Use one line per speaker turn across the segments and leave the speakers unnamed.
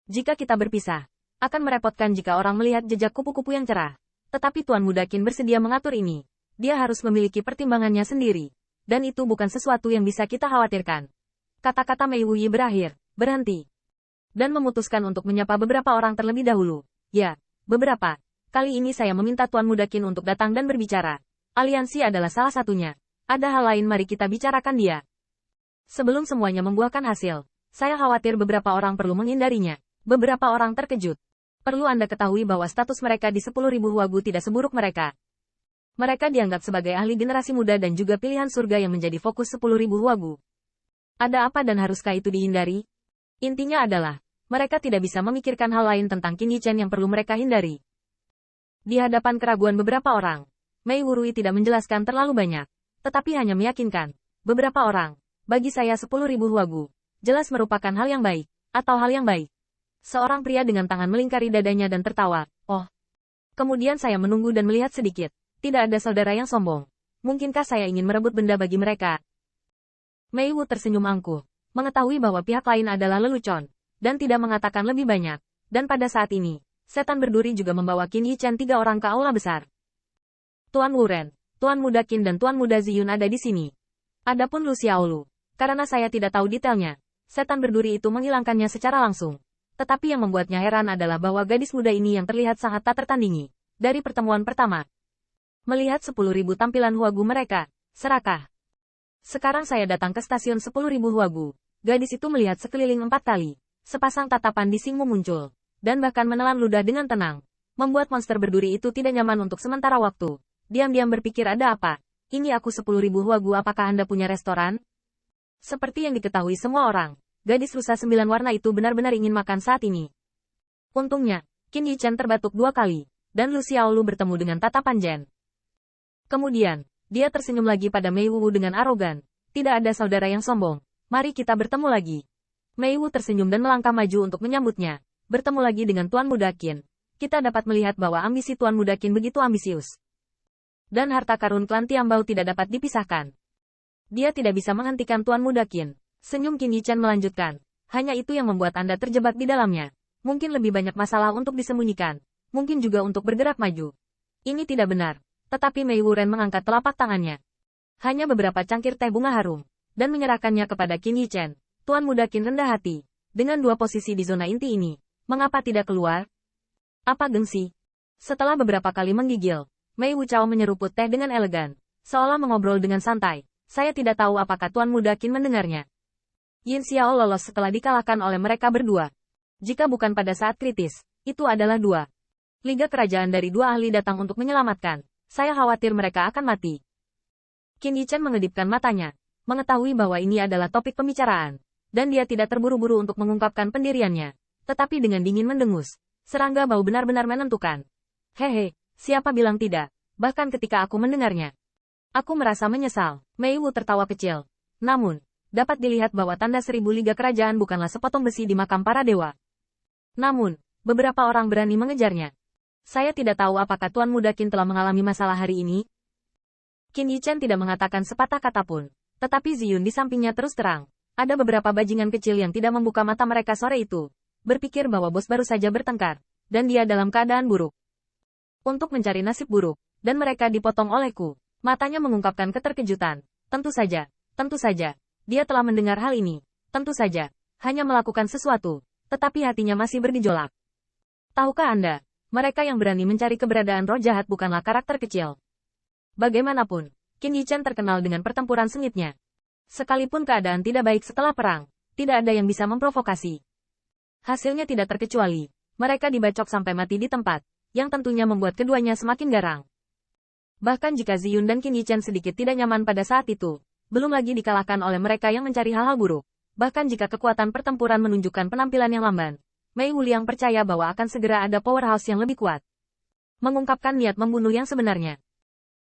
Jika kita berpisah, akan merepotkan jika orang melihat jejak kupu-kupu yang cerah. Tetapi Tuan Muda Qin bersedia mengatur ini. Dia harus memiliki pertimbangannya sendiri. Dan itu bukan sesuatu yang bisa kita khawatirkan. Kata-kata Mei Wuyi berakhir, berhenti. Dan memutuskan untuk menyapa beberapa orang terlebih dahulu. Ya, beberapa. Kali ini saya meminta Tuan Muda Qin untuk datang dan berbicara. Aliansi adalah salah satunya. Ada hal lain, mari kita bicarakan dia. Sebelum semuanya membuahkan hasil, saya khawatir beberapa orang perlu menghindarinya. Beberapa orang terkejut. Perlu Anda ketahui bahwa status mereka di 10.000 Huagu tidak seburuk mereka. Mereka dianggap sebagai ahli generasi muda dan juga pilihan surga yang menjadi fokus 10.000 Huagu. Ada apa dan haruskah itu dihindari? Intinya adalah, mereka tidak bisa memikirkan hal lain tentang Qin Yichen yang perlu mereka hindari. Di hadapan keraguan beberapa orang, Mei Wurui tidak menjelaskan terlalu banyak, tetapi hanya meyakinkan. Beberapa orang, bagi saya 10.000 Huagu, jelas merupakan hal yang baik, atau hal yang baik. Seorang pria dengan tangan melingkari dadanya dan tertawa. Oh. Kemudian saya menunggu dan melihat sedikit. Tidak ada saudara yang sombong. Mungkinkah saya ingin merebut benda bagi mereka? Mei Wu tersenyum angkuh. Mengetahui bahwa pihak lain adalah lelucon. Dan tidak mengatakan lebih banyak. Dan pada saat ini, setan berduri juga membawa Qin Yichen 3 orang ke aula besar. Tuan Wuren, Tuan Muda Qin dan Tuan Muda Ziyun ada di sini. Adapun Lu Xiaolu. Karena saya tidak tahu detailnya, setan berduri itu menghilangkannya secara langsung. Tetapi yang membuatnya heran adalah bahwa gadis muda ini yang terlihat sangat tak tertandingi. Dari pertemuan pertama. Melihat 10.000 tampilan Huagu mereka, serakah. Sekarang saya datang ke stasiun 10.000 Huagu. Gadis itu melihat sekeliling 4 kali. Sepasang tatapan di Singmu muncul. Dan bahkan menelan ludah dengan tenang. Membuat monster berduri itu tidak nyaman untuk sementara waktu. Diam-diam berpikir ada apa. Ini aku 10.000 Huagu, apakah Anda punya restoran? Seperti yang diketahui semua orang. Gadis rusa 9 warna itu benar-benar ingin makan saat ini. Untungnya, Qin Yichen terbatuk 2 kali, dan Lu Xiaolu bertemu dengan tatapan Jen. Kemudian, dia tersenyum lagi pada Mei Wu dengan arogan. Tidak ada saudara yang sombong. Mari kita bertemu lagi. Mei Wu tersenyum dan melangkah maju untuk menyambutnya. Bertemu lagi dengan Tuan Muda Qin. Kita dapat melihat bahwa ambisi Tuan Muda Qin begitu ambisius. Dan harta karun klan Tiambao tidak dapat dipisahkan. Dia tidak bisa menghentikan Tuan Muda Qin. Senyum Qin Yichen melanjutkan. Hanya itu yang membuat Anda terjebak di dalamnya. Mungkin lebih banyak masalah untuk disembunyikan. Mungkin juga untuk bergerak maju. Ini tidak benar. Tetapi Mei Wuren mengangkat telapak tangannya. Hanya beberapa cangkir teh bunga harum. Dan menyerahkannya kepada Qin Yichen. Tuan Muda Qin rendah hati. Dengan 2 posisi di zona inti ini. Mengapa tidak keluar? Apa gengsi? Setelah beberapa kali menggigil, Mei Wu Chao menyeruput teh dengan elegan. Seolah mengobrol dengan santai. Saya tidak tahu apakah Tuan Muda Qin mendengarnya. Yin Xiao lolos setelah dikalahkan oleh mereka berdua. Jika bukan pada saat kritis, itu adalah 2 liga kerajaan dari 2 ahli datang untuk menyelamatkan. Saya khawatir mereka akan mati. Qin Yichen mengedipkan matanya, mengetahui bahwa ini adalah topik pembicaraan, dan dia tidak terburu-buru untuk mengungkapkan pendiriannya. Tetapi dengan dingin mendengus, serangga bau benar-benar menentukan. Hehe, siapa bilang tidak, bahkan ketika aku mendengarnya. Aku merasa menyesal. Mei Wu tertawa kecil. Namun, dapat dilihat bahwa tanda 1000 liga kerajaan bukanlah sepotong besi di makam para dewa. Namun, beberapa orang berani mengejarnya. Saya tidak tahu apakah Tuan Muda Qin telah mengalami masalah hari ini. Qin Yichen tidak mengatakan sepatah kata pun. Tetapi Ziyun di sampingnya terus terang. Ada beberapa bajingan kecil yang tidak membuka mata mereka sore itu. Berpikir bahwa bos baru saja bertengkar. Dan dia dalam keadaan buruk. Untuk mencari nasib buruk. Dan mereka dipotong olehku. Matanya mengungkapkan keterkejutan. Tentu saja. Dia telah mendengar hal ini. Tentu saja. Hanya melakukan sesuatu. Tetapi hatinya masih bergejolak. Tahukah Anda? Mereka yang berani mencari keberadaan roh jahat bukanlah karakter kecil. Bagaimanapun, Qin Yichen terkenal dengan pertempuran sengitnya. Sekalipun keadaan tidak baik setelah perang, tidak ada yang bisa memprovokasi. Hasilnya tidak terkecuali. Mereka dibacok sampai mati di tempat, yang tentunya membuat keduanya semakin garang. Bahkan jika Ziyun dan Qin Yichen sedikit tidak nyaman pada saat itu, belum lagi dikalahkan oleh mereka yang mencari hal-hal buruk. Bahkan jika kekuatan pertempuran menunjukkan penampilan yang lamban, Mei Wuliang percaya bahwa akan segera ada powerhouse yang lebih kuat. Mengungkapkan niat membunuh yang sebenarnya.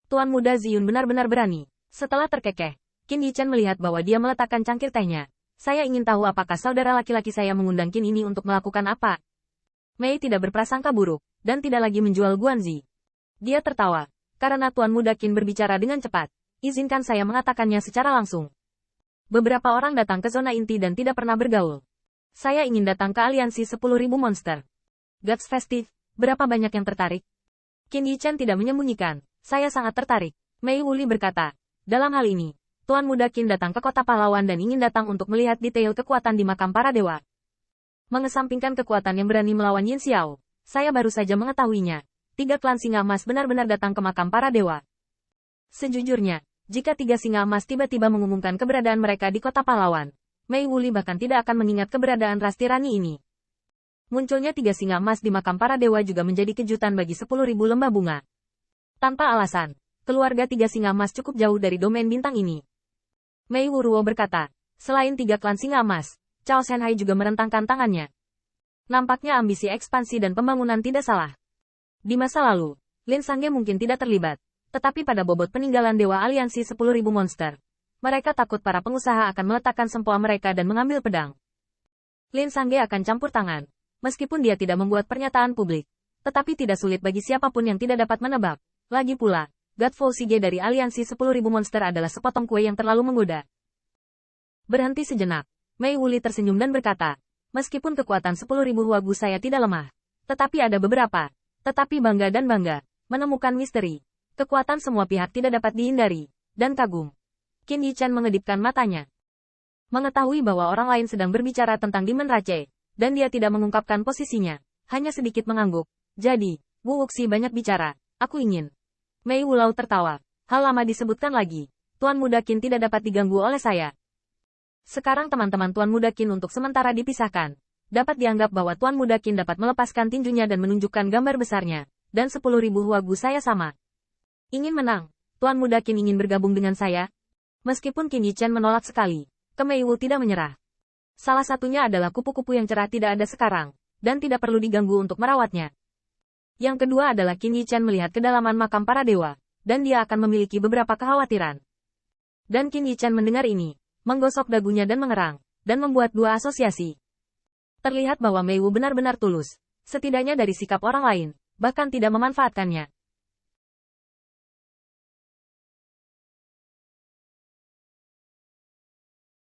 Tuan Muda Ziyun benar-benar berani. Setelah terkekeh, Qin Yichen melihat bahwa dia meletakkan cangkir tehnya. Saya ingin tahu apakah saudara laki-laki saya mengundang Qin ini untuk melakukan apa. Mei tidak berprasangka buruk, dan tidak lagi menjual Guanzi. Dia tertawa, karena Tuan Muda Qin berbicara dengan cepat. Izinkan saya mengatakannya secara langsung. Beberapa orang datang ke zona inti dan tidak pernah bergaul. Saya ingin datang ke aliansi 10.000 monster. Gods Festive, berapa banyak yang tertarik? Qin Yichen tidak menyembunyikan. Saya sangat tertarik. Mei Wuli berkata. Dalam hal ini, Tuan Muda Qin datang ke kota pahlawan dan ingin datang untuk melihat detail kekuatan di makam para dewa. Mengesampingkan kekuatan yang berani melawan Yin Xiao, saya baru saja mengetahuinya. 3 klan singa emas benar-benar datang ke makam para dewa. Sejujurnya, jika 3 singa emas tiba-tiba mengumumkan keberadaan mereka di kota pahlawan, Mei Wuli bahkan tidak akan mengingat keberadaan ras tirani ini. Munculnya 3 singa emas di makam para dewa juga menjadi kejutan bagi 10.000 lembah bunga. Tanpa alasan, keluarga 3 singa emas cukup jauh dari domain bintang ini. Mei Wuruo berkata, selain 3 klan singa emas, Cao Shenhai juga merentangkan tangannya. Nampaknya ambisi ekspansi dan pembangunan tidak salah. Di masa lalu, Lin Sangge mungkin tidak terlibat, tetapi pada bobot peninggalan dewa aliansi 10.000 monster, mereka takut para pengusaha akan meletakkan sempoa mereka dan mengambil pedang. Lin Sangge akan campur tangan. Meskipun dia tidak membuat pernyataan publik, tetapi tidak sulit bagi siapapun yang tidak dapat menebak. Lagi pula, God Faucige dari aliansi 10.000 monster adalah sepotong kue yang terlalu menggoda. Berhenti sejenak, Mei Wuli tersenyum dan berkata, meskipun kekuatan 10.000 huagu saya tidak lemah, tetapi ada beberapa, tetapi bangga menemukan misteri. Kekuatan semua pihak tidak dapat dihindari, dan kagum. Qin Yichen mengedipkan matanya. Mengetahui bahwa orang lain sedang berbicara tentang Demon Rache, dan dia tidak mengungkapkan posisinya, hanya sedikit mengangguk. Jadi, Wu Wuxi banyak bicara, aku ingin. Mei Wulau tertawa. Hal lama disebutkan lagi. Tuan Muda Qin tidak dapat diganggu oleh saya. Sekarang teman-teman Tuan Muda Qin untuk sementara dipisahkan. Dapat dianggap bahwa Tuan Muda Qin dapat melepaskan tinjunya dan menunjukkan gambar besarnya. Dan 10.000 huagu saya sama. Ingin menang. Tuan Muda Qin ingin bergabung dengan saya. Meskipun Qin Yichen menolak sekali, ke Mei Wu tidak menyerah. Salah satunya adalah kupu-kupu yang cerah tidak ada sekarang, dan tidak perlu diganggu untuk merawatnya. Yang kedua adalah Qin Yichen melihat kedalaman makam para dewa, dan dia akan memiliki beberapa kekhawatiran. Dan Qin Yichen mendengar ini, menggosok dagunya dan mengerang, dan membuat 2 asosiasi. Terlihat bahwa Mei Wu benar-benar tulus, setidaknya dari sikap orang lain, bahkan tidak memanfaatkannya.